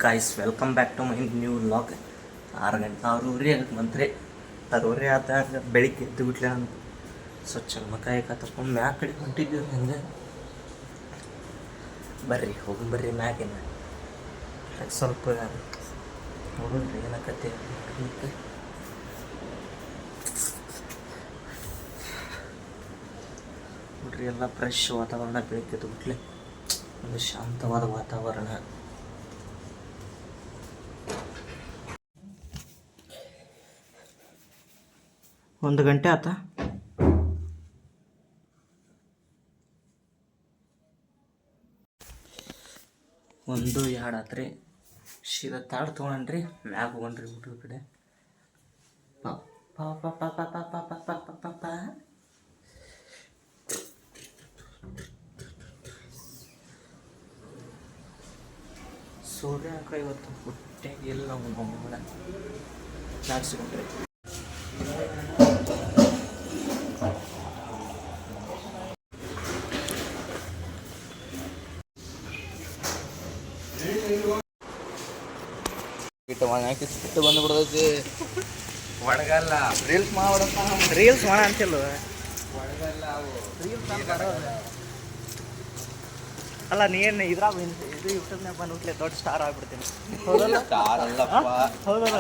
Guys welcome back to my new vlog. 6:06 ಮಂತ್ರಿ 6:06 ಆದಾಗ ಬೆಳಿಗ್ಗೆ ಎದ್ದು ಬಿಟ್ಲೆ ನಾನು ಸ್ವಚ್ಛ ಮಕ ತಕೊಂಡು ಮ್ಯಾಕ್ ಕಡೆ ಹೊಂಟಿದ್ದೀವಿ. ಹಂಗೆ ಬರ್ರಿ ಬರ್ರಿ ಮ್ಯಾಗಿನ ಸ್ವಲ್ಪ ನೋಡ್ರಿ ಏನಕತ್ತೆ ನೋಡ್ರಿ ಎಲ್ಲ ಫ್ರೆಶ್ ವಾತಾವರಣ ಬೆಳಿಗ್ಗೆ ಎದ್ದು ಬಿಟ್ಲೆ ಒಂದು ಶಾಂತವಾದ ವಾತಾವರಣ. ಒಂದು ಗಂಟೆ ಆತ. ಒಂದು ಎರಡು ಆತ್ರಿ. ಸೀದಾ ತಾಡ್ ತೊಗೊಂಡ್ರಿ ಮ್ಯಾಗ ಹೋಗಣ್ರಿ ಊಟದ ಕಡೆ. ಸೂರ್ಯ ಇವತ್ತು ಹುಟ್ಟಾಗಿ ಎಲ್ಲ ಕೂಡ ನಾಡ್ಸಿಕೊಂಡ್ರಿ. ಸಿಟ್ಟು ಬಂದ್ಬಿಡ್ತೈತಿ. ಒಣಗಲ್ಲ ರೀಲ್ಸ್ ಮಾಡ ಅಂತಿಲ್ಲ. ಒಣಗಲ್ಲ ಅವು ಅಲ್ಲ ನೀನು ಇದ್ರಾಗ ಇದು ಯೂಟ್ಯೂಬ್ನಾಗ ಬಂದ್ಬಿಟ್ಲೆ ದೊಡ್ಡ ಸ್ಟಾರ್ ಆಗ್ಬಿಡ್ತೀನಿ. ಹೌದಲ್ಲ? ಸ್ಟಾರ್ ಅಲ್ಲಪ್ಪ. ಹೌದಲ್ಲ?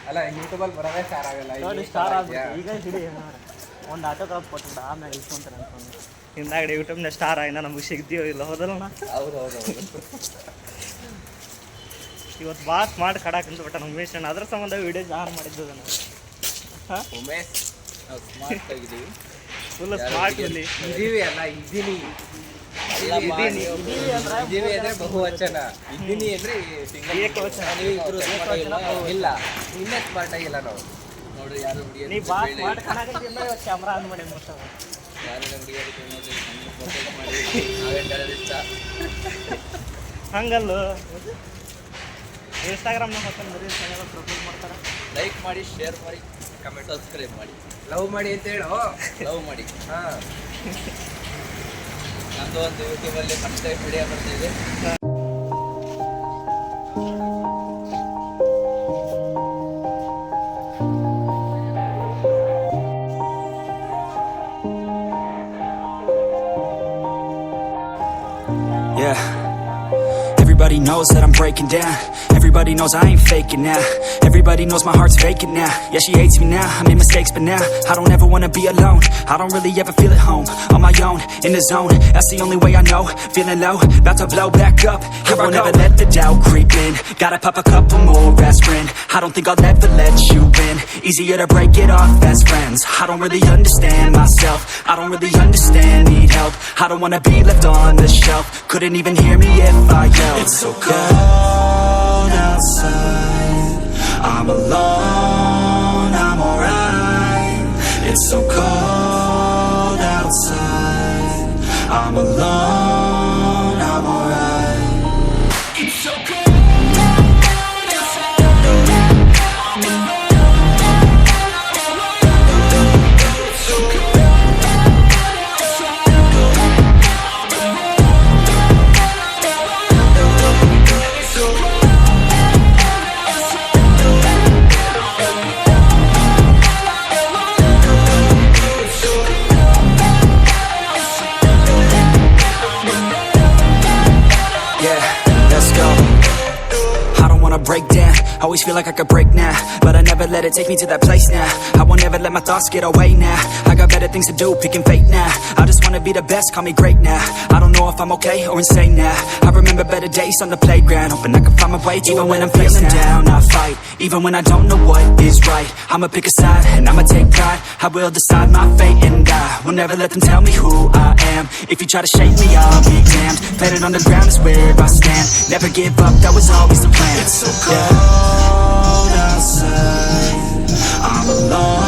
ಅಲ್ಲ ಯೂಟ್ಯೂಬಲ್ಲಿ ಬರೋದೇ ಸ್ಟಾರ್ ಆಗಲ್ಲ. ದೊಡ್ಡ ಸ್ಟಾರ್ ಆಗ್ಬಿಡ್ತೀನಿ. ಈಗ ಹಿಡಿ ಒಂದು ಆಟೋ ತಗೊಂಡು ಕೊಟ್ಬಿಟ್ಟು ಆಮೇಲೆ ಇಸ್ಕೊಂತಾರೆ ಅನ್ಕೊಂಡು ಹಿಂದಾಗಡೆ ಯೂಟ್ಯೂಬ್ನ ಸ್ಟಾರ್ ಆಗಿನ ನಮಗೆ ಸಿಗ್ತೀವೋ ಇಲ್ಲ. ಹೌದಲ್ಲ? ಹೌದು ಇವತ್ತು ಭಾಳ ಸ್ಮಾರ್ಟ್ ಕಡಾಕಂತ ಬಿಟ್ಟ ನಮ್ಮ ಉಮೇಶ್ ಅಣ್ಣ. ಅದ್ರ ಸಂಬಂಧ ವಿಡಿಯೋ ಜಾನ್ ಮಾಡಿದ್ದು ನಾನು. ಹಾಂ ಉಮೇಶ್ ನಾವು ಸ್ಮಾರ್ಟ್ ಆಗಿದ್ದೀವಿ, ಫುಲ್ ಸ್ಮಾರ್ಟ್ ಇಲ್ಲಿ ಇದೀವಿ. ಅಲ್ಲ ಇದ್ದೀನಿ ಅಂದ್ರೆ ಬಹುವಚನ, ಇದ್ದೀನಿ ಅಂದ್ರೆ ಏಕವಚನ. ಇಲ್ಲ ಇನ್ನೇ ಸ್ಮಾರ್ಟ್ ಆಗಿಲ್ಲ ನಾವು. ನೋಡ್ರಿ ಯಾರು ನೀ ಭಾಳ ಸ್ಮಾರ್ಟ್ ಕಾಣಕತ್ತಿಂದ ಕ್ಯಾಮ್ರಾ ಆನ್ ಮಾಡಿ ಮುಟ್ಟಾವ. ಹಂಗಲ್ಲು ಇನ್ಸ್ಟಾಗ್ರಾಮ್ನಾಗ ಹಾಕೊಂಡು ಬರೀ ಪ್ರಪೋಸ್ ಮಾಡ್ತಾರೆ. ಲೈಕ್ ಮಾಡಿ, ಶೇರ್ ಮಾಡಿ, ಕಮೆಂಟ್, ಸಬ್ಸ್ಕ್ರೈಬ್ ಮಾಡಿ, ಲವ್ ಮಾಡಿ ಅಂತ ಹೇಳು. ಲವ್ ಮಾಡಿ. ಹಾಂ, ನಂದು ಒಂದು ಯೂಟ್ಯೂಬಲ್ಲಿ ಫಸ್ಟ್ ಟೈಮ್ ವಿಡಿಯೋ ಬರ್ತಿದೆ. Yeah, everybody knows that I'm breaking down. Everybody knows I ain't faking now. Everybody knows my heart's vacant now. Yeah, she hates me now, I made mistakes but now I don't ever wanna be alone. I don't really ever feel at home. On my own, in the zone, that's the only way I know. Feeling low, about to blow back up. Here I never let the doubt creep in. Gotta pop a couple more aspirin. I don't think I'll ever let you in. Easier to break it off best friends. I don't really understand myself. I don't really understand, need help. I don't wanna be left on the shelf. Couldn't even hear me if I yelled. It's so cold outside, I'm alone, I'm alright. It's so cold outside, I'm alone, I'm alright. It's so cold. Break down, always feel like I could break now, but I never let it take me to that place now. I won't ever let my thoughts get away now. I got better things to do, picking fate now. I just wanna be the best, call me great now. I don't know if I'm okay or insane now. I remember better days on the playground, hoping I can find my way even when I'm feeling down. I fight, even when I don't know what is right. I'ma pick a side, and I'ma take pride. I will decide my fate, and I will never let them tell me who I am. If you try to shake me, I'll be damned. Planet on the ground is where I stand. Never give up, that was always the plan. It's so cold outside, I'm alone.